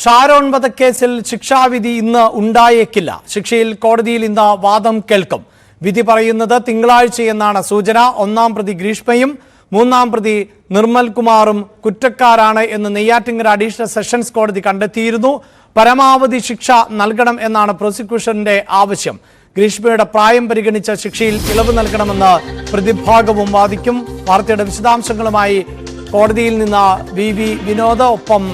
ഷാരോൺ വധക്കേസിൽ ശിക്ഷാവിധി ഇന്ന് ഉണ്ടായേക്കില്ല. ശിക്ഷയിൽ കോടതിയിൽ ഇന്ന് വാദം കേൾക്കും. വിധി പറയുന്നത് തിങ്കളാഴ്ചയെന്നാണ് സൂചന. ഒന്നാം പ്രതി ഗ്രീഷ്മയും മൂന്നാം പ്രതി നിർമ്മൽ കുമാറും കുറ്റക്കാരാണ് എന്ന് നെയ്യാറ്റിങ്കര അഡീഷണൽ സെഷൻസ് കോടതി കണ്ടെത്തിയിരുന്നു. പരമാവധി ശിക്ഷ നൽകണം എന്നാണ് പ്രോസിക്യൂഷന്റെ ആവശ്യം. ഗ്രീഷ്മയുടെ പ്രായം പരിഗണിച്ച ശിക്ഷയിൽ ഇളവ് നൽകണമെന്ന് പ്രതിഭാഗവും വാദിക്കും. വാർത്തയുടെ വിശദാംശങ്ങളുമായി കോടതിയിൽ നിന്ന് വി വിനോദ്, ഒപ്പം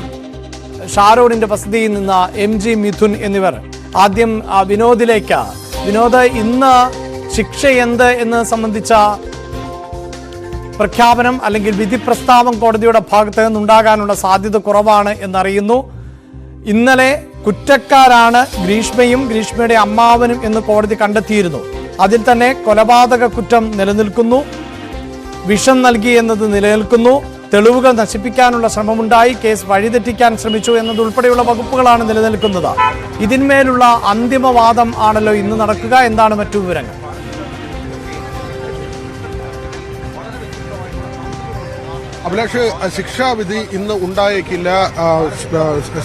ഷാരോണിന്റെ വസതിയിൽ നിന്ന് MG മിഥുൻ എന്നിവർ. ആദ്യം വിനോദിലേക്ക്. വിനോദ്, ഇന്ന് ശിക്ഷ എന്ത് എന്ന് സംബന്ധിച്ച പ്രഖ്യാപനം അല്ലെങ്കിൽ വിധി പ്രസ്താവം കോടതിയുടെ ഭാഗത്ത് നിന്നുണ്ടാകാനുള്ള സാധ്യത കുറവാണ് എന്നറിയുന്നു. ഇന്നലെ കുറ്റക്കാരാണ് ഗ്രീഷ്മയും ഗ്രീഷ്മയുടെ അമ്മാവനും എന്ന് കോടതി കണ്ടെത്തിയിരുന്നു. അതിൽ തന്നെ കൊലപാതക കുറ്റം നിലനിൽക്കുന്നു, വിഷം നൽകി എന്നത് നിലനിൽക്കുന്നു, തെളിവുകൾ നശിപ്പിക്കാനുള്ള ശ്രമമുണ്ടായി, കേസ് വഴിതെറ്റിക്കാൻ ശ്രമിച്ചു എന്നതുൾപ്പെടെയുള്ള വകുപ്പുകളാണ് നിലനിൽക്കുന്നത്. ഇതിന്മേലുള്ള അന്തിമവാദം ആണല്ലോ ഇന്ന് നടക്കുക. എന്താണ് മറ്റു വിവരങ്ങൾ? അഭിലാഷ്, ശിക്ഷാവിധി ഇന്ന് ഉണ്ടായേക്കില്ല.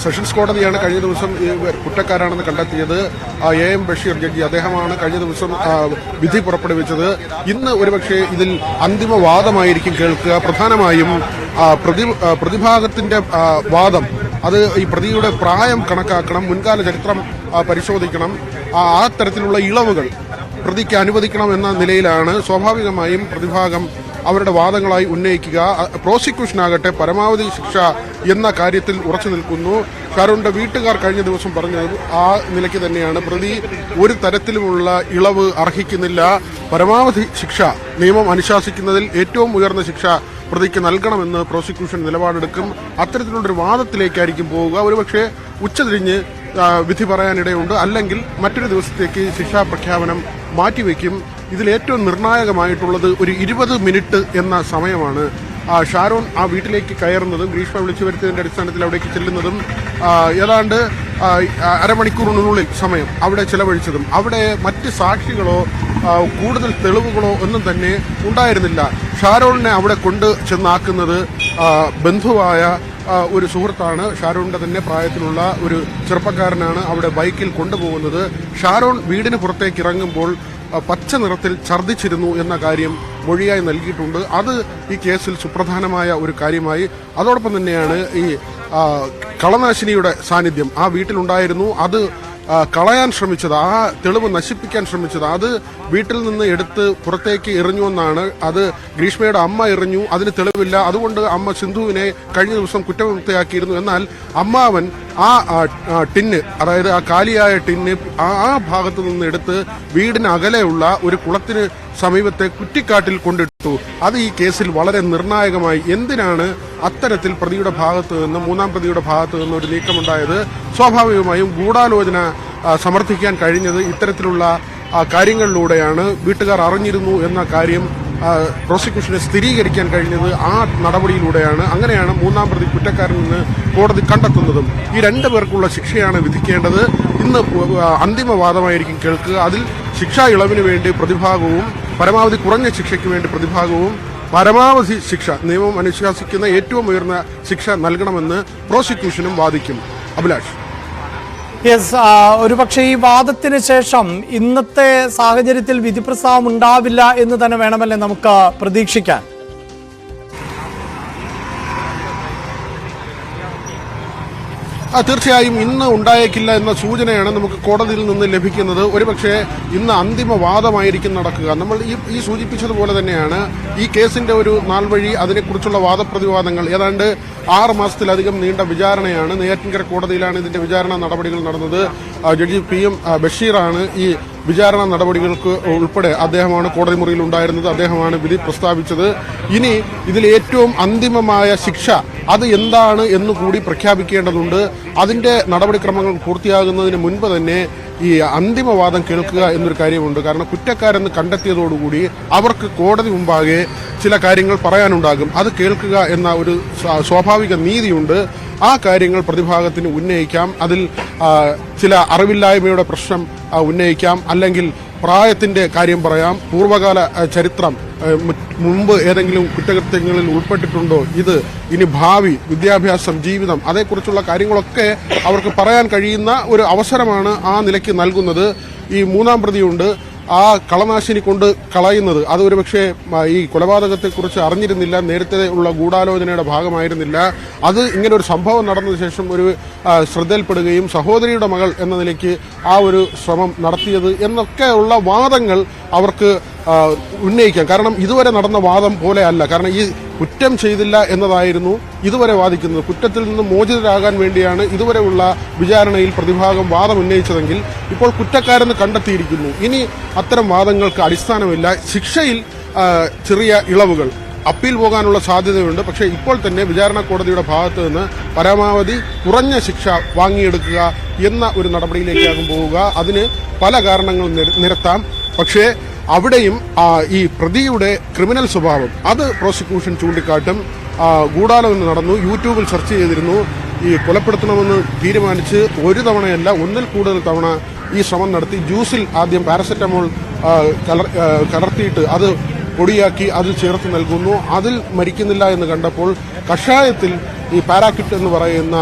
സെഷൻസ് കോടതിയാണ് കഴിഞ്ഞ ദിവസം കുറ്റക്കാരാണെന്ന് കണ്ടെത്തിയത്. AM ബഷീർ ജഡ്ജി, അദ്ദേഹമാണ് കഴിഞ്ഞ ദിവസം വിധി പുറപ്പെടുവിച്ചത്. ഇന്ന് ഒരുപക്ഷെ ഇതിൽ അന്തിമവാദമായിരിക്കും കേൾക്കുക. പ്രധാനമായും പ്രതിഭാഗത്തിന്റെ വാദം, അത് ഈ പ്രതിയുടെ പ്രായം കണക്കാക്കണം, മുൻകാല ചരിത്രം പരിശോധിക്കണം, ആ തരത്തിലുള്ള ഇളവുകൾ പ്രതിക്ക് അനുവദിക്കണം എന്ന നിലയിലാണ് സ്വാഭാവികമായും പ്രതിഭാഗം അവരുടെ വാദങ്ങളായി ഉന്നയിക്കുക. പ്രോസിക്യൂഷനാകട്ടെ പരമാവധി ശിക്ഷ എന്ന കാര്യത്തിൽ ഉറച്ചു നിൽക്കുന്നു. ഷാരോണിന്റെ വീട്ടുകാർ കഴിഞ്ഞ ദിവസം പറഞ്ഞത് ആ നിലയ്ക്ക് തന്നെയാണ്. പ്രതി ഒരു തരത്തിലുമുള്ള ഇളവ് അർഹിക്കുന്നില്ല. പരമാവധി ശിക്ഷ, നിയമം അനുശാസിക്കുന്നതിൽ ഏറ്റവും ഉയർന്ന ശിക്ഷ പ്രതിക്ക് നൽകണമെന്ന് പ്രോസിക്യൂഷൻ നിലപാടെടുക്കും. അത്തരത്തിലുള്ളൊരു വാദത്തിലേക്കായിരിക്കും പോവുക. ഒരുപക്ഷെ ഉച്ചതിരിഞ്ഞ് വിധി പറയാനിടയുണ്ട്, അല്ലെങ്കിൽ മറ്റൊരു ദിവസത്തേക്ക് ശിക്ഷാ പ്രഖ്യാപനം മാറ്റിവെക്കും. ഇതിലേറ്റവും നിർണായകമായിട്ടുള്ളത് ഒരു 20 മിനിറ്റ് എന്ന സമയമാണ്. ഷാരോൺ ആ വീട്ടിലേക്ക് കയറുന്നതും ഗ്രീഷ്മ വിളിച്ചു വരുത്തിയതിന്റെ അടിസ്ഥാനത്തിൽ അവിടേക്ക് ചെല്ലുന്നതും ഏതാണ്ട് അരമണിക്കൂറിനുള്ളിൽ സമയം അവിടെ ചെലവഴിച്ചതും അവിടെ മറ്റ് സാക്ഷികളോ കൂടുതൽ തെളിവുകളോ ഒന്നും തന്നെ ഉണ്ടായിരുന്നില്ല. ഷാരോണിനെ അവിടെ കൊണ്ട് ചെന്നാക്കുന്നത് ബന്ധുവായ ഒരു സുഹൃത്താണ്. ഷാരോണിന്റെ തന്നെ പ്രായത്തിലുള്ള ഒരു ചെറുപ്പക്കാരനാണ് അവിടെ ബൈക്കിൽ കൊണ്ടുപോകുന്നത്. ഷാരോൺ വീടിന് പുറത്തേക്ക് ഇറങ്ങുമ്പോൾ പച്ച നിറത്തിൽ ഛർദ്ദിച്ചിരുന്നു എന്ന കാര്യം മൊഴിയായി നൽകിയിട്ടുണ്ട്. അത് ഈ കേസിൽ സുപ്രധാനമായ ഒരു കാര്യമായി. അതോടൊപ്പം തന്നെയാണ് ഈ കളനാശിനിയുടെ സാന്നിധ്യം ആ വീട്ടിലുണ്ടായിരുന്നു. അത് കളയാൻ ശ്രമിച്ചത്, ആ തെളിവ് നശിപ്പിക്കാൻ ശ്രമിച്ചത്, അത് വീട്ടിൽ നിന്ന് എടുത്ത് പുറത്തേക്ക് എറിഞ്ഞുവെന്നാണ്. അത് ഗ്രീഷ്മയുടെ അമ്മ എറിഞ്ഞു, അതിന് തെളിവില്ല, അതുകൊണ്ട് അമ്മ സിന്ധുവിനെ കഴിഞ്ഞ ദിവസം കുറ്റവിമുക്തയാക്കിയിരുന്നു. എന്നാൽ അമ്മാവൻ ആ ടിന്ന്, അതായത് ആ കാലിയായ ടിന്ന് ആ ഭാഗത്തു നിന്ന് എടുത്ത് വീടിന് അകലെയുള്ള ഒരു കുളത്തിന് സമീപത്തെ കുറ്റിക്കാട്ടിൽ കൊണ്ടിട്ടു. അത് ഈ കേസിൽ വളരെ നിർണായകമായി. എന്തിനാണ് അത്തരത്തിൽ പ്രതിയുടെ ഭാഗത്ത് നിന്ന്, മൂന്നാം പ്രതിയുടെ ഭാഗത്ത് നിന്ന് ഒരു നീക്കമുണ്ടായത്? സ്വാഭാവികമായും ഗൂഢാലോചന സമർത്ഥിക്കാൻ കഴിഞ്ഞത് ഇത്തരത്തിലുള്ള കാര്യങ്ങളിലൂടെയാണ്. വീട്ടുകാർ അറിഞ്ഞിരുന്നു എന്ന കാര്യം പ്രോസിക്യൂഷനെ സ്ഥിരീകരിക്കാൻ കഴിഞ്ഞത് ആ നടപടിയിലൂടെയാണ്. അങ്ങനെയാണ് മൂന്നാം പ്രതി കുറ്റക്കാരിൽ നിന്ന് കോടതി കണ്ടെത്തുന്നതും. ഈ രണ്ടു പേർക്കുള്ള ശിക്ഷയാണ് വിധിക്കേണ്ടത്. ഇന്ന് അന്തിമവാദമായിരിക്കും കേൾക്കുക. അതിൽ ശിക്ഷാ ഇളവിന് വേണ്ടി പ്രതിഭാഗവും പരമാവധി കുറഞ്ഞ ശിക്ഷയ്ക്ക് വേണ്ടി പ്രതിഭാഗവും പരമാവധി ശിക്ഷ, നിയമം അനുശാസിക്കുന്ന ഏറ്റവും ഉയർന്ന ശിക്ഷ നൽകണമെന്ന് പ്രോസിക്യൂഷനും വാദിക്കും. അഭിലാഷ്, ഒരുപക്ഷെ ഈ വാദത്തിന് ശേഷം ഇന്നത്തെ സാഹചര്യത്തിൽ വിധിപ്രസ്താവം ഉണ്ടാവില്ല എന്ന് തന്നെ വേണമല്ലേ നമുക്ക് പ്രതീക്ഷിക്കാൻ? തീർച്ചയായും ഇന്ന് ഉണ്ടായേക്കില്ല എന്ന സൂചനയാണ് നമുക്ക് കോടതിയിൽ നിന്ന് ലഭിക്കുന്നത്. ഒരുപക്ഷെ ഇന്ന് അന്തിമവാദമായിരിക്കും നടക്കുക. നമ്മൾ ഈ സൂചിപ്പിച്ചതുപോലെ തന്നെയാണ് ഈ കേസിന്റെ ഒരു നാൾ വഴി, അതിനെക്കുറിച്ചുള്ള വാദപ്രതിവാദങ്ങൾ ഏതാണ്ട് 6 മാസത്തിലധികം നീണ്ട വിചാരണയാണ്. നെയ്യാറ്റിൻകര കോടതിയിലാണ് ഇതിന്റെ വിചാരണ നടപടികൾ നടന്നത്. ജഡ്ജി PM ബഷീറാണ് ഈ വിചാരണ നടപടികൾക്ക് ഉൾപ്പെടെ, അദ്ദേഹമാണ് കോടതി മുറിയിൽ ഉണ്ടായിരുന്നത്, അദ്ദേഹമാണ് വിധി പ്രസ്താവിച്ചത്. ഇനി ഇതിൽ ഏറ്റവും അന്തിമമായ ശിക്ഷ അത് എന്താണ് എന്നുകൂടി പ്രഖ്യാപിക്കേണ്ടതുണ്ട്. അതിന്റെ നടപടിക്രമങ്ങൾ പൂർത്തിയാകുന്നതിന് മുൻപ് തന്നെ ഈ അന്തിമവാദം കേൾക്കുക എന്നൊരു കാര്യമുണ്ട്. കാരണം കുറ്റക്കാരെന്ന് കണ്ടെത്തിയതോടുകൂടി അവർക്ക് കോടതി മുമ്പാകെ ചില കാര്യങ്ങൾ പറയാനുണ്ടാകും. അത് കേൾക്കുക എന്ന ഒരു സ്വാഭാവിക നീതിയുണ്ട്. ആ കാര്യങ്ങൾ പ്രതിഭാഗത്തിന് ഉന്നയിക്കാം. അതിൽ ചില അറിവില്ലായ്മയുടെ പ്രശ്നം ഉന്നയിക്കാം, അല്ലെങ്കിൽ പ്രായത്തിന്റെ കാര്യം പറയാം, പൂർവ്വകാല ചരിത്രം, മുമ്പ് ഏതെങ്കിലും കുറ്റകൃത്യങ്ങളിൽ ഉൾപ്പെട്ടിട്ടുണ്ടോ, ഇത് ഇനി ഭാവി, വിദ്യാഭ്യാസം, ജീവിതം, അതേക്കുറിച്ചുള്ള കാര്യങ്ങളൊക്കെ അവർക്ക് പറയാൻ കഴിയുന്ന ഒരു അവസരമാണ് ആ നിലയ്ക്ക് നൽകുന്നത്. ഈ മൂന്നാം പ്രതിയുണ്ട്, ആ കളനാശിനി കൊണ്ട് കളയുന്നത് അത് ഒരുപക്ഷെ ഈ കൊലപാതകത്തെക്കുറിച്ച് അറിഞ്ഞിരുന്നില്ല, നേരത്തെ ഉള്ള ഗൂഢാലോചനയുടെ ഭാഗമായിരുന്നില്ല. അത് ഇങ്ങനെ ഒരു സംഭവം നടന്നതിന് ശേഷം ഒരു ശ്രദ്ധയിൽപ്പെടുകയും സഹോദരിയുടെ മകൾ എന്ന നിലയ്ക്ക് ആ ഒരു ശ്രമം നടത്തിയത് എന്നൊക്കെയുള്ള വാദങ്ങൾ അവർക്ക് ഉന്നയിക്കാം. കാരണം ഇതുവരെ നടന്ന വാദം പോലെ അല്ല. കാരണം ഈ കുറ്റം ചെയ്തില്ല എന്നതായിരുന്നു ഇതുവരെ വാദിക്കുന്നത്. കുറ്റത്തിൽ നിന്ന് മോചിതരാകാൻ വേണ്ടിയാണ് ഇതുവരെയുള്ള വിചാരണയിൽ പ്രതിഭാഗം വാദം ഉന്നയിച്ചതെങ്കിൽ ഇപ്പോൾ കുറ്റക്കാരെന്ന് കണ്ടെത്തിയിരിക്കുന്നു. ഇനി അത്തരം വാദങ്ങൾക്ക് അടിസ്ഥാനമില്ല. ശിക്ഷയിൽ ചെറിയ ഇളവുകൾ, അപ്പീൽ പോകാനുള്ള സാധ്യതയുണ്ട്. പക്ഷേ ഇപ്പോൾ തന്നെ വിചാരണ കോടതിയുടെ ഭാഗത്ത് നിന്ന് പരമാവധി കുറഞ്ഞ ശിക്ഷ വാങ്ങിയെടുക്കുക എന്ന ഒരു നടപടിയിലേക്കാകും പോവുക. അതിന് പല കാരണങ്ങൾ നിരത്താം. പക്ഷേ അവിടെയും ഈ പ്രതിയുടെ ക്രിമിനൽ സ്വഭാവം അത് പ്രോസിക്യൂഷൻ ചൂണ്ടിക്കാട്ടും. ഗൂഢാലോചന നടന്നു, യൂട്യൂബിൽ സെർച്ച് ചെയ്തിരുന്നു, ഈ കൊലപ്പെടുത്തണമെന്ന് തീരുമാനിച്ച് ഒരു തവണയല്ല ഒന്നിൽ കൂടുതൽ തവണ ഈ ശ്രമം നടത്തി. ജ്യൂസിൽ ആദ്യം പാരസെറ്റമോൾ കലർത്തിയിട്ട് അത് പൊടിയാക്കി അതിൽ ചേർത്ത് നൽകുന്നു. അതിൽ മരിക്കുന്നില്ല എന്ന് കണ്ടപ്പോൾ കഷായത്തിൽ ഈ പാരാക്കിറ്റ് എന്ന് പറയുന്ന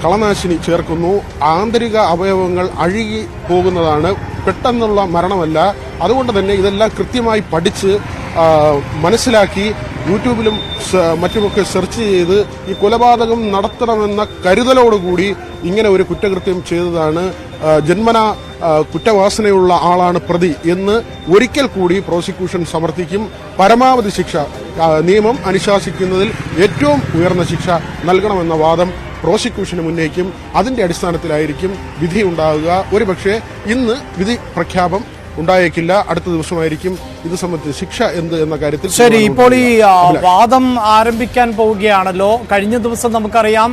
കളനാശിനി ചേർക്കുന്നു. ആന്തരിക അവയവങ്ങൾ അഴുകി പോകുന്നതാണ്, പെട്ടെന്നുള്ള മരണമല്ല. അതുകൊണ്ട് തന്നെ ഇതെല്ലാം കൃത്യമായി പഠിച്ച് മനസ്സിലാക്കി യൂട്യൂബിലും മറ്റുമൊക്കെ സെർച്ച് ചെയ്ത് ഈ കൊലപാതകം നടത്തണമെന്ന കരുതലോടുകൂടി ഇങ്ങനെ ഒരു കുറ്റകൃത്യം ചെയ്തതാണ്. ജന്മന കുറ്റവാസനയുള്ള ആളാണ് പ്രതി എന്ന് ഒരിക്കൽ കൂടി പ്രോസിക്യൂഷൻ സമർത്ഥിക്കും. പരമാവധി ശിക്ഷ, നിയമം അനുശാസിക്കുന്നതിൽ ഏറ്റവും ഉയർന്ന ശിക്ഷ നൽകണമെന്ന വാദം പ്രോസിക്യൂഷന് ഉന്നയിക്കും. അതിന്റെ അടിസ്ഥാനത്തിലായിരിക്കും വിധി ഉണ്ടാകുക. ഒരുപക്ഷെ ഇന്ന് വിധി പ്രഖ്യാപനം ഉണ്ടായേക്കില്ല, അടുത്ത ദിവസമായിരിക്കും ഇത് സംബന്ധിച്ച് ശിക്ഷ എന്ത് എന്ന കാര്യത്തിൽ. ശരി, ഇപ്പോൾ ഈ വാദം ആരംഭിക്കാൻ പോവുകയാണല്ലോ. കഴിഞ്ഞ ദിവസം നമുക്കറിയാം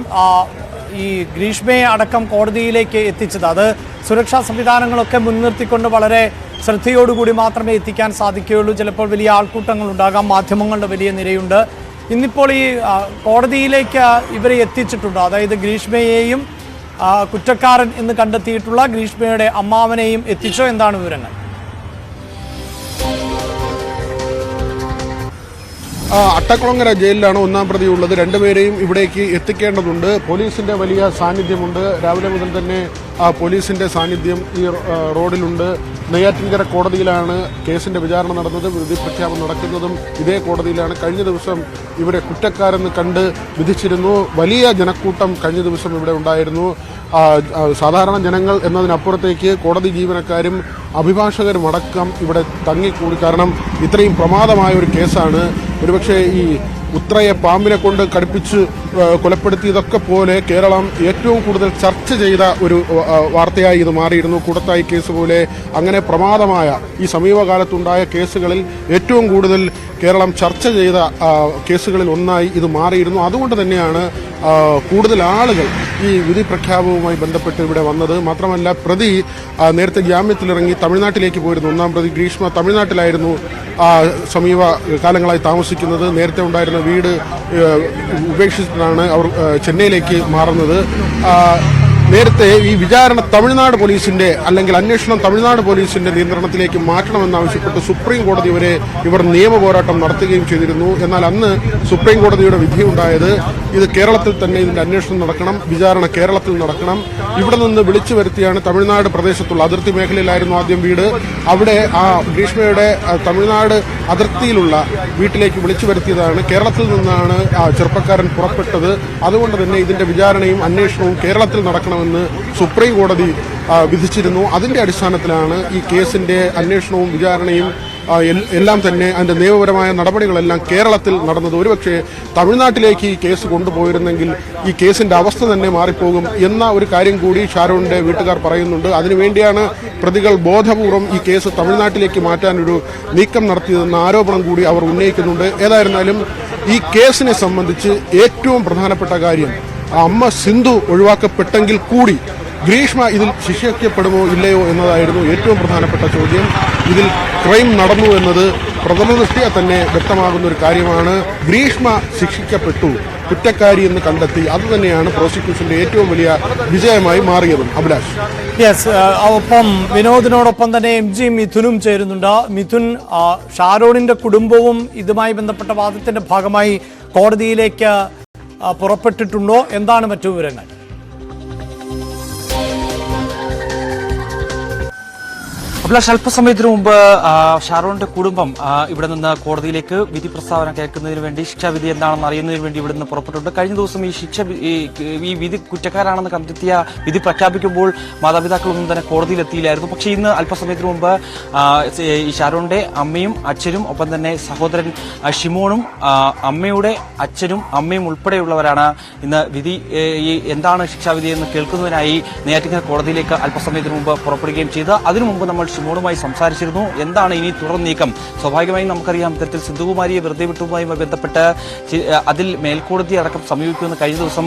ഈ ഗ്രീഷ്മയെ അടക്കം കോടതിയിലേക്ക് എത്തിച്ചത് അത് സുരക്ഷാ സംവിധാനങ്ങളൊക്കെ മുൻനിർത്തിക്കൊണ്ട് വളരെ ശ്രദ്ധയോടുകൂടി മാത്രമേ എത്തിക്കാൻ സാധിക്കുകയുള്ളൂ. ചിലപ്പോൾ വലിയ ആൾക്കൂട്ടങ്ങൾ ഉണ്ടാകാം, മാധ്യമങ്ങളുടെ വലിയ നിരയുണ്ട്. ഇന്നിപ്പോൾ ഈ കോടതിയിലേക്ക് ഇവരെ എത്തിച്ചിട്ടുണ്ടോ? അതായത് ഗ്രീഷ്മയെയും കുറ്റക്കാരൻ എന്ന് കണ്ടെത്തിയിട്ടുള്ള ഗ്രീഷ്മയുടെ അമ്മാവനെയും എത്തിച്ചോ? എന്താണ് വിവരങ്ങൾ? അട്ടക്കുളങ്ങര ജയിലിലാണ് ഒന്നാം പ്രതി ഉള്ളത്. രണ്ടുപേരെയും ഇവിടേക്ക് എത്തിക്കേണ്ടതുണ്ട്. പോലീസിന്റെ വലിയ സാന്നിധ്യമുണ്ട്. രാവിലെ മുതൽ തന്നെ പോലീസിന്റെ സാന്നിധ്യം ഈ റോഡിലുണ്ട്. നെയ്യാറ്റിൻകര കോടതിയിലാണ് കേസിന്റെ വിചാരണ നടന്നത്. വിധി പ്രഖ്യാപനം നടക്കുന്നതും ഇതേ കോടതിയിലാണ്. കഴിഞ്ഞ ദിവസം ഇവരെ കുറ്റക്കാരെന്ന് കണ്ട് വിധിച്ചിരുന്നു. വലിയ ജനക്കൂട്ടം കഴിഞ്ഞ ദിവസം ഇവിടെ ഉണ്ടായിരുന്നു. സാധാരണ ജനങ്ങൾ എന്നതിനപ്പുറത്തേക്ക് കോടതി ജീവനക്കാരും അഭിഭാഷകരും അടക്കം ഇവിടെ തങ്ങിക്കൂടി. കാരണം ഇത്രയും പ്രമാദമായ ഒരു കേസാണ്. ഒരുപക്ഷെ ഈ ഉത്രയെ പാമ്പിനെ കൊണ്ട് കടുപ്പിച്ച് കൊലപ്പെടുത്തിയതൊക്കെ പോലെ കേരളം ഏറ്റവും കൂടുതൽ ചർച്ച ചെയ്ത ഒരു വാർത്തയായി ഇത് മാറിയിരുന്നു. കൂടത്തായി കേസ് പോലെ അങ്ങനെ പ്രമാദമായ ഈ സമീപകാലത്തുണ്ടായ കേസുകളിൽ ഏറ്റവും കൂടുതൽ കേരളം ചർച്ച ചെയ്ത കേസുകളിൽ ഒന്നായി ഇത് മാറിയിരുന്നു. അതുകൊണ്ട് തന്നെയാണ് കൂടുതൽ ആളുകൾ ഈ വിധി പ്രഖ്യാപനവുമായി ബന്ധപ്പെട്ട് ഇവിടെ വന്നത്. മാത്രമല്ല പ്രതി നേരത്തെ ജാമ്യത്തിലിറങ്ങി തമിഴ്നാട്ടിലേക്ക് പോയിരുന്നു. ഒന്നാം പ്രതി ഗ്രീഷ്മ തമിഴ്നാട്ടിലായിരുന്നു സമീപ കാലങ്ങളായി താമസിക്കുന്നത്. നേരത്തെ ഉണ്ടായിരുന്ന വീട് ഉപേക്ഷിച്ചിട്ടാണ് അവർ ചെന്നൈയിലേക്ക് മാറുന്നത്. നേരത്തെ ഈ വിചാരണ തമിഴ്നാട് പോലീസിന്റെ അല്ലെങ്കിൽ അന്വേഷണം തമിഴ്നാട് പോലീസിന്റെ നിയന്ത്രണത്തിലേക്ക് മാറ്റണമെന്നാവശ്യപ്പെട്ട് സുപ്രീം കോടതി വരെ ഇവർ നിയമ പോരാട്ടം നടത്തുകയും ചെയ്തിരുന്നു. എന്നാൽ അന്ന് സുപ്രീം കോടതിയുടെ വിധിയുണ്ടായത് ഇത് കേരളത്തിൽ തന്നെ ഇതിന്റെ അന്വേഷണം നടക്കണം, വിചാരണ കേരളത്തിൽ നടക്കണം. ഇവിടെ നിന്ന് വിളിച്ചു വരുത്തിയാണ് തമിഴ്നാട് പ്രദേശത്തുള്ള അതിർത്തി മേഖലയിലായിരുന്നു ആദ്യം വീട്. അവിടെ ആ ഗ്രീഷ്മയുടെ തമിഴ്നാട് അതിർത്തിയിലുള്ള വീട്ടിലേക്ക് വിളിച്ചു വരുത്തിയതാണ്. കേരളത്തിൽ നിന്നാണ് ആ ചെറുപ്പക്കാരൻ പുറപ്പെട്ടത്. അതുകൊണ്ട് തന്നെ ഇതിന്റെ വിചാരണയും അന്വേഷണവും കേരളത്തിൽ നടക്കണമെന്ന് സുപ്രീം കോടതി വിധിച്ചിരുന്നു. അതിന്റെ അടിസ്ഥാനത്തിലാണ് ഈ കേസിന്റെ അന്വേഷണവും വിചാരണയും എല്ലാം തന്നെ അതിന്റെ നിയമപരമായ നടപടികളെല്ലാം കേരളത്തിൽ നടന്നത്. ഒരുപക്ഷെ തമിഴ്നാട്ടിലേക്ക് ഈ കേസ് കൊണ്ടുപോയിരുന്നെങ്കിൽ ഈ കേസിന്റെ അവസ്ഥ തന്നെ മാറിപ്പോകും എന്ന ഒരു കാര്യം കൂടി ഷാരോണിന്റെ വീട്ടുകാർ പറയുന്നുണ്ട്. അതിനുവേണ്ടിയാണ് പ്രതികൾ ബോധപൂർവം ഈ കേസ് തമിഴ്നാട്ടിലേക്ക് മാറ്റാനൊരു നീക്കം നടത്തിയതെന്ന ആരോപണം കൂടി അവർ ഉന്നയിക്കുന്നുണ്ട്. ഏതായിരുന്നാലും ഈ കേസിനെ സംബന്ധിച്ച് ഏറ്റവും പ്രധാനപ്പെട്ട കാര്യം അമ്മ സിന്ധു ഒഴിവാക്കപ്പെട്ടെങ്കിൽ കൂടി ഗ്രീഷ്മ ഇതിൽ ശിക്ഷിക്കപ്പെടുമോ ഇല്ലയോ എന്നതായിരുന്നു ഏറ്റവും പ്രധാനപ്പെട്ട ചോദ്യം. ഇതിൽ ക്രൈം നടന്നു എന്നത് പ്രഥമദൃഷ്ട്യാ തന്നെ വ്യക്തമാകുന്ന ഒരു കാര്യമാണ്. ഗ്രീഷ്മ ശിക്ഷിക്കപ്പെട്ടു, കുറ്റക്കാരി എന്ന് കണ്ടെത്തി. അതുതന്നെയാണ് പ്രോസിക്യൂഷന്റെ ഏറ്റവും വലിയ വിജയമായി മാറിയതും. അഭിലാഷ്. യെസ്, ഒപ്പം വിനോദിനോടൊപ്പം തന്നെ MG മിഥുനും ചേരുന്നുണ്ട്. മിഥുൻ, ഷാരോണിന്റെ കുടുംബവും ഇതുമായി ബന്ധപ്പെട്ട വാദത്തിന്റെ ഭാഗമായി കോടതിയിലേക്ക് പുറപ്പെട്ടിട്ടുണ്ടോ? എന്താണ് മറ്റു വിവരങ്ങൾ? അഭിലാഷ്, അല്പസമയത്തിനു മുമ്പ് ഷാരോണിന്റെ കുടുംബം ഇവിടെ നിന്ന് കോടതിയിലേക്ക് വിധി പ്രസ്താവന കേൾക്കുന്നതിന് വേണ്ടി, ശിക്ഷാവിധി എന്താണെന്ന് അറിയുന്നതിന് വേണ്ടി ഇവിടെ നിന്ന് പുറപ്പെട്ടിട്ടുണ്ട്. കഴിഞ്ഞ ദിവസം ഈ വിധി കുറ്റക്കാരാണെന്ന് കണ്ടെത്തിയ വിധി പ്രഖ്യാപിക്കുമ്പോൾ മാതാപിതാക്കളൊന്നും തന്നെ കോടതിയിലെത്തിയില്ലായിരുന്നു. പക്ഷേ ഇന്ന് അല്പസമയത്തിനു മുമ്പ് ഈ ഷാരോണിന്റെ അമ്മയും അച്ഛനും ഒപ്പം തന്നെ സഹോദരൻ ഷിമോണും അമ്മയുടെ അച്ഛനും അമ്മയും ഉൾപ്പെടെയുള്ളവരാണ് ഇന്ന് വിധി എന്താണ് ശിക്ഷാവിധി എന്ന് കേൾക്കുന്നതിനായി നെയ്യാറ്റിൻകര കോടതിയിലേക്ക് അല്പസമയത്തിനു മുമ്പ് പുറപ്പെടുകയും ചെയ്ത് അതിനു മുമ്പ് നമ്മൾ ഷിമോണുമായി സംസാരിച്ചിരുന്നു. എന്താണ് ഇനി തുടർ നീക്കം? സ്വാഭാവികമായും നമുക്കറിയാം, ഇത്തരത്തിൽ സിന്ധുകുമാരിയെ വെറുതെ വിട്ടതുമായി ബന്ധപ്പെട്ട് അതിൽ മേൽക്കോടതി അടക്കം സമീപിക്കുമെന്ന് കഴിഞ്ഞ ദിവസം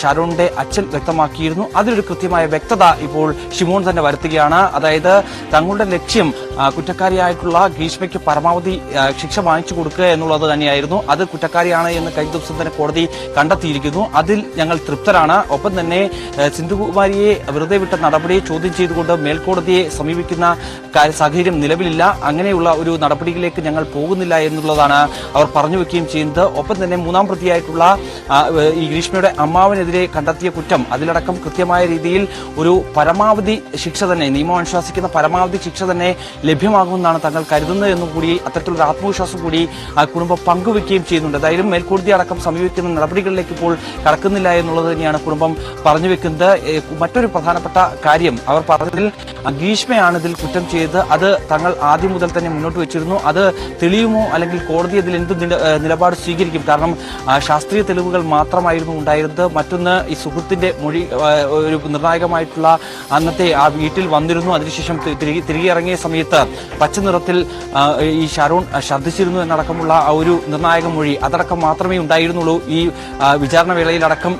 ഷാരോണിന്റെ അച്ഛൻ വ്യക്തമാക്കിയിരുന്നു. അതിലൊരു കൃത്യമായ വ്യക്തത ഇപ്പോൾ ഷിമോൺ തന്നെ വരുത്തുകയാണ്. അതായത് തങ്ങളുടെ ലക്ഷ്യം കുറ്റക്കാരിയായിട്ടുള്ള ഗ്രീഷ്മയ്ക്ക് പരമാവധി ശിക്ഷ വാങ്ങിച്ചു കൊടുക്കുക എന്നുള്ളത് തന്നെയായിരുന്നു. അത് കുറ്റക്കാരിയാണ് എന്ന് കഴിഞ്ഞ ദിവസം തന്നെ കോടതി കണ്ടെത്തിയിരിക്കുന്നു. അതിൽ ഞങ്ങൾ തൃപ്തരാണ്. ഒപ്പം തന്നെ സിന്ധുകുമാരിയെ വെറുതെ വിട്ട നടപടിയെ ചോദ്യം ചെയ്തുകൊണ്ട് മേൽക്കോടതിയെ സമീപിക്കുന്ന സാഹചര്യം നിലവിലില്ല. അങ്ങനെയുള്ള ഒരു നടപടിയിലേക്ക് ഞങ്ങൾ പോകുന്നില്ല എന്നുള്ളതാണ് അവർ പറഞ്ഞു വെക്കുകയും ചെയ്യുന്നത്. ഒപ്പം തന്നെ മൂന്നാം പ്രതിയായിട്ടുള്ള ഈ ഗ്രീഷ്മയുടെ അമ്മാവനെതിരെ കണ്ടെത്തിയ കുറ്റം, അതിലടക്കം കൃത്യമായ രീതിയിൽ ഒരു പരമാവധി ശിക്ഷ തന്നെ, നിയമം അനുശാസിക്കുന്ന പരമാവധി ശിക്ഷ തന്നെ ലഭ്യമാകുമെന്നാണ് തങ്ങൾ കരുതുന്നത് എന്നും കൂടി, അത്തരത്തിലുള്ള ആത്മവിശ്വാസം കൂടി കുടുംബം പങ്കുവെക്കുകയും ചെയ്യുന്നുണ്ട്. ഏതായാലും മേൽക്കോടതി അടക്കം സമീപിക്കുന്ന നടപടികളിലേക്ക് ഇപ്പോൾ കടക്കുന്നില്ല എന്നുള്ളത് തന്നെയാണ് കുടുംബം പറഞ്ഞു വെക്കുന്നത്. മറ്റൊരു പ്രധാനപ്പെട്ട കാര്യം അവർ പറഞ്ഞതിൽ ഗ്രീഷ്മയാണ് ഇതിൽ കുറ്റം ചെയ്ത് അത് തങ്ങൾ ആദ്യം മുതൽ തന്നെ മുന്നോട്ട് വെച്ചിരുന്നു. അത് തെളിയുമോ, അല്ലെങ്കിൽ കോടതി അതിൽ എന്ത് നിലപാട് സ്വീകരിക്കും? കാരണം ശാസ്ത്രീയ തെളിവുകൾ മാത്രമായിരുന്നു ഉണ്ടായിരുന്നത്. മറ്റൊന്ന്, ഈ സുഹൃത്തിന്റെ മൊഴി ഒരു നിർണായകമായിട്ടുള്ള അന്നത്തെ ആ വീട്ടിൽ വന്നിരുന്നു. അതിനുശേഷം തിരികെ ഇറങ്ങിയ സമയത്ത് പച്ച നിറത്തിൽ ഈ ഷാരോൺ ഛർദ്ദിച്ചിരുന്നു എന്നടക്കമുള്ള ആ ഒരു നിർണായക മൊഴി, അതടക്കം മാത്രമേ ഉണ്ടായിരുന്നുള്ളൂ ഈ വിചാരണ വേളയിലടക്കം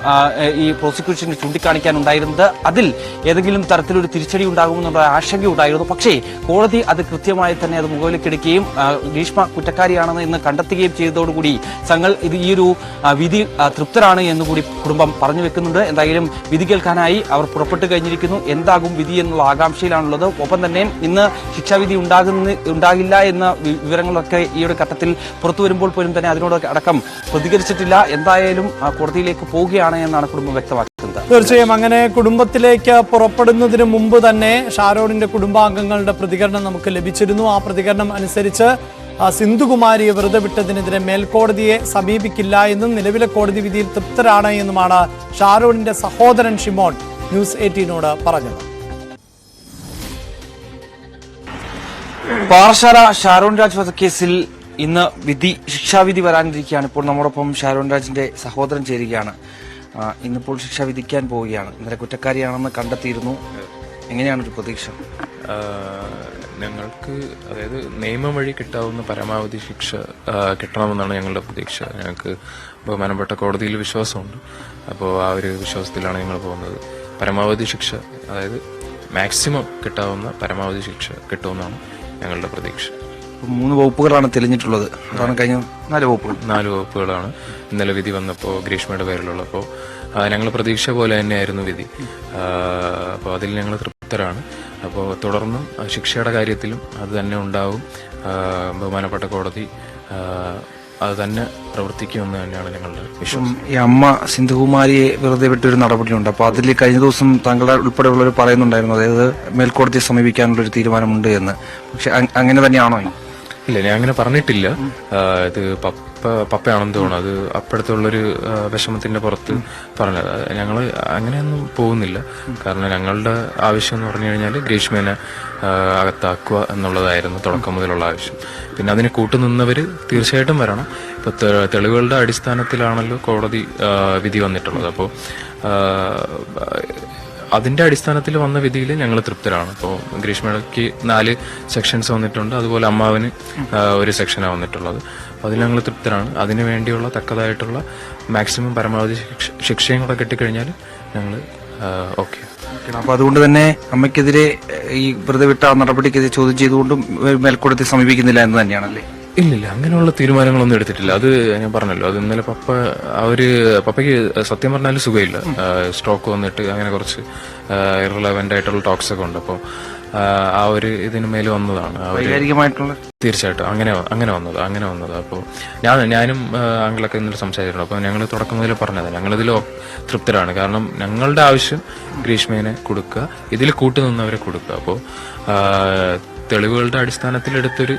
ഈ പ്രോസിക്യൂഷന് ചൂണ്ടിക്കാണിക്കാൻ ഉണ്ടായിരുന്നത്. അതിൽ ഏതെങ്കിലും തരത്തിലൊരു തിരിച്ചടി ഉണ്ടാകുമെന്നുള്ള ആശങ്ക ഉണ്ടായിരുന്നു. പക്ഷേ കോടതി അത് കൃത്യമായി തന്നെ അത് മുകളിലേക്കെടുക്കുകയും ഗ്രീഷ്മ കുറ്റക്കാരിയാണെന്ന് ഇന്ന് കണ്ടെത്തുകയും ചെയ്തതോടുകൂടി തങ്ങൾ ഈ ഒരു വിധി തൃപ്തരാണ് എന്നുകൂടി കുടുംബം പറഞ്ഞു വെക്കുന്നുണ്ട്. എന്തായാലും വിധി കേൾക്കാനായി അവർ പുറപ്പെട്ടു കഴിഞ്ഞിരിക്കുന്നു. എന്താകും വിധി എന്നുള്ള ആകാംക്ഷയിലാണുള്ളത്. ഒപ്പം തന്നെ ഇന്ന് ശിക്ഷാവിധി ഉണ്ടാകില്ല എന്ന വിവരങ്ങളൊക്കെ ഈ ഒരു ഘട്ടത്തിൽ പുറത്തു വരുമ്പോൾ പോലും തന്നെ അതിനോട് അടക്കം പ്രതികരിച്ചിട്ടില്ല. എന്തായാലും കോടതിയിലേക്ക് പോവുകയാണ് എന്നാണ് കുടുംബം വ്യക്തമാക്കുന്നത്. തീർച്ചയായും അങ്ങനെ കുടുംബത്തിലേക്ക് പുറപ്പെടുന്നതിന് മുമ്പ് തന്നെ ഷാരോണിന്റെ കുടുംബാംഗങ്ങളുടെ പ്രതികരണം നമുക്ക് ലഭിച്ചിരുന്നു. ആ പ്രതികരണം അനുസരിച്ച് സിന്ധുകുമാരിയെ വെറുതെ വിട്ടതിനെതിരെ മേൽക്കോടതിയെ സമീപിക്കില്ല എന്നും നിലവിലെ കോടതി വിധിയിൽ തൃപ്തരാണ് എന്നുമാണ് ഷാരോണിന്റെ സഹോദരൻ ഷിമോൺ ന്യൂസ് 18നോട് പറഞ്ഞത്. പാറശാല ഷാരോൺ രാജ് വധക്കേസിൽ ഇന്ന് ശിക്ഷാവിധി വരാനിരിക്കുകയാണ്. ഇപ്പോൾ നമ്മോടൊപ്പം ഷാരോൺ രാജിന്റെ സഹോദരൻ ചേരുകയാണ്. ഇന്നിപ്പോൾ ശിക്ഷ വിധിക്കാൻ പോവുകയാണ്. ഇന്നലെ കുറ്റക്കാരിയാണെന്ന് കണ്ടെത്തിയിരുന്നു. എങ്ങനെയാണ് ഒരു പ്രതീക്ഷ? ഞങ്ങൾക്ക് അതായത് നിയമം വഴി കിട്ടാവുന്ന പരമാവധി ശിക്ഷ കിട്ടണമെന്നാണ് ഞങ്ങളുടെ പ്രതീക്ഷ. ഞങ്ങൾക്ക് ബഹുമാനപ്പെട്ട കോടതിയിൽ വിശ്വാസമുണ്ട്. അപ്പോൾ ആ ഒരു വിശ്വാസത്തിലാണ് ഞങ്ങൾ പോകുന്നത്. പരമാവധി ശിക്ഷ, അതായത് മാക്സിമം കിട്ടാവുന്ന പരമാവധി ശിക്ഷ കിട്ടുമെന്നാണ് ഞങ്ങളുടെ പ്രതീക്ഷ. 3 വകുപ്പുകളാണ് തെളിഞ്ഞിട്ടുള്ളത്. അതാണ് കഴിഞ്ഞ 4 വകുപ്പുകളാണ് ഇന്നലെ വിധി വന്നപ്പോൾ ഗ്രീഷ്മയുടെ പേരിലുള്ളപ്പോൾ ഞങ്ങൾ പ്രതീക്ഷ പോലെ തന്നെയായിരുന്നു വിധി. അപ്പോൾ അതിൽ ഞങ്ങൾ തൃപ്തരാണ്. അപ്പോൾ തുടർന്നും ശിക്ഷയുടെ കാര്യത്തിലും അത് തന്നെ ഉണ്ടാവും. ബഹുമാനപ്പെട്ട കോടതി അത് തന്നെ പ്രവർത്തിക്കുമെന്ന് തന്നെയാണ് ഞങ്ങളുടെ വിശ്വാസം. ഈ അമ്മ സിന്ധുകുമാരിയെ വെറുതെ വിട്ടൊരു നടപടിയുണ്ട്. അപ്പോൾ അതിൽ കഴിഞ്ഞ ദിവസം താങ്കളുടെ ഉൾപ്പെടെയുള്ളവർ പറയുന്നുണ്ടായിരുന്നു, അതായത് മേൽക്കോടതിയെ സമീപിക്കാനുള്ള ഒരു തീരുമാനമുണ്ട് എന്ന്. പക്ഷെ അങ്ങനെ തന്നെയാണോ? ഇല്ല, ഞാൻ അങ്ങനെ പറഞ്ഞിട്ടില്ല. ഇത് പപ്പയാണെന്ന് തോന്നുന്നു. അത് അപ്പോഴത്തുള്ളൊരു വിഷമത്തിന്റെ പുറത്ത് പറഞ്ഞത്. ഞങ്ങൾ അങ്ങനെയൊന്നും പോകുന്നില്ല. കാരണം ഞങ്ങളുടെ ആവശ്യം എന്ന് പറഞ്ഞു കഴിഞ്ഞാൽ ഗ്രീഷ്മേനെ അകത്താക്കുക എന്നുള്ളതായിരുന്നു തുടക്കം മുതലുള്ള ആവശ്യം. പിന്നെ അതിന് കൂട്ടുനിന്നവര് തീർച്ചയായിട്ടും വരണം. ഇപ്പൊ തെളിവുകളുടെ അടിസ്ഥാനത്തിലാണല്ലോ കോടതി വിധി വന്നിട്ടുള്ളത്. അപ്പോൾ അതിന്റെ അടിസ്ഥാനത്തിൽ വന്ന വിധിയിൽ ഞങ്ങൾ തൃപ്തരാണ്. ഇപ്പോൾ ഗ്രീഷ്മയ്ക്ക് 4 സെക്ഷൻസ് വന്നിട്ടുണ്ട്. അതുപോലെ അമ്മാവന് 1 സെക്ഷനാണ് വന്നിട്ടുള്ളത്. അതിൽ ഞങ്ങൾ തൃപ്തരാണ്. അതിനു വേണ്ടിയുള്ള തക്കതായിട്ടുള്ള മാക്സിമം പരമാവധി ശിക്ഷയും കൂടെ കിട്ടിക്കഴിഞ്ഞാൽ ഞങ്ങൾ ഓക്കെ. അപ്പൊ അതുകൊണ്ട് തന്നെ അമ്മയ്ക്കെതിരെ ഈ വെറുതെ വിട്ട നടപടിക്കെതിരെ ചോദ്യം ചെയ്തുകൊണ്ടും മേൽക്കോടതി സമീപിക്കുന്നില്ല എന്ന് തന്നെയാണല്ലേ? ഇല്ലില്ല, അങ്ങനെയുള്ള തീരുമാനങ്ങളൊന്നും എടുത്തിട്ടില്ല. അത് ഞാൻ പറഞ്ഞല്ലോ, അത് ഇന്നലെ പപ്പയ്ക്ക് സത്യം പറഞ്ഞാൽ സുഖമില്ല. സ്ട്രോക്ക് വന്നിട്ട് അങ്ങനെ കുറച്ച് ഇറലവന്റ് ആയിട്ടുള്ള ടോക്സ് ഒക്കെ ഉണ്ട്. അപ്പോൾ ആ ഒരു ഇതിന് മേലെ വന്നതാണ്. വൈകാരികമായിട്ടുള്ള തീർച്ചയായിട്ടും അങ്ങനെ വന്നത്. അപ്പോൾ ഞാനും അങ്കിളൊക്കെ ഇന്നലെ സംസാരിച്ചിട്ടുണ്ട്. അപ്പോൾ ഞങ്ങൾ തുടക്കം മുതൽ പറഞ്ഞത് ഞങ്ങളിതിൽ തൃപ്തരാണ്. കാരണം ഞങ്ങളുടെ ആവശ്യം ഗ്രീഷ്മേനെ കൊടുക്കുക, ഇതിൽ കൂട്ടുനിന്നവരെ കൊടുക്കുക. അപ്പോൾ തെളിവുകളുടെ അടിസ്ഥാനത്തിൽ എടുത്തൊരു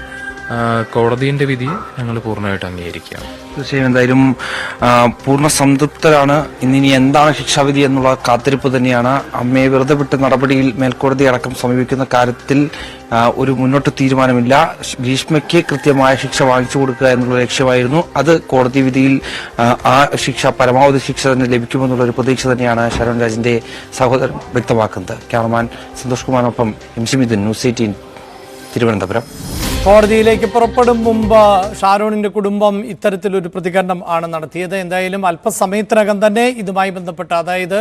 കോടതിയുടെ വിധിയെ ഞങ്ങൾ പൂർണ്ണമായിട്ട് അംഗീകരിക്കുകയാണ്. തീർച്ചയായും എന്തായാലും പൂർണ്ണ സംതൃപ്തരാണ്. ഇന്നിനി എന്താണ് ശിക്ഷാവിധി എന്നുള്ള കാത്തിരിപ്പ് തന്നെയാണ്. അമ്മയെ വെറുതെ വിട്ട് നടപടിയിൽ മേൽക്കോടതി അടക്കം സമീപിക്കുന്ന കാര്യത്തിൽ ഒരു മുന്നോട്ട് തീരുമാനമില്ല. ഗ്രീഷ്മയ്ക്ക് കൃത്യമായ ശിക്ഷ വാങ്ങിച്ചു കൊടുക്കുക എന്നുള്ള ലക്ഷ്യമായിരുന്നു. അത് കോടതി വിധിയിൽ ആ ശിക്ഷ പരമാവധി ശിക്ഷ തന്നെ ലഭിക്കുമെന്നുള്ള ഒരു പ്രതീക്ഷ തന്നെയാണ് ഷാരോൺ രാജിന്റെ സഹോദരൻ വ്യക്തമാക്കുന്നത്. ക്യാമറമാൻ സന്തോഷ് കുമാറിനൊപ്പം MC മിഥുൻ, ന്യൂസ് 18 തിരുവനന്തപുരം. കോടതിയിലേക്ക് പുറപ്പെടും മുമ്പ് ഷാരോണിന്റെ കുടുംബം ഇത്തരത്തിലൊരു പ്രതികരണം ആണ് നടത്തിയത്. എന്തായാലും അല്പസമയത്തിനകം തന്നെ ഇതുമായി ബന്ധപ്പെട്ട്, അതായത്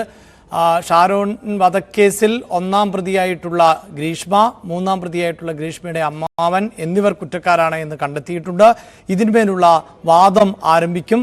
ഷാരോൺ വധക്കേസിൽ 1-ാം പ്രതിയായിട്ടുള്ള ഗ്രീഷ്മ, 3-ാം പ്രതിയായിട്ടുള്ള ഗ്രീഷ്മയുടെ അമ്മാവൻ എന്നിവർ കുറ്റക്കാരാണ് എന്ന് കണ്ടെത്തിയിട്ടുണ്ട്. ഇതിന്മേലുള്ള വാദം ആരംഭിക്കും.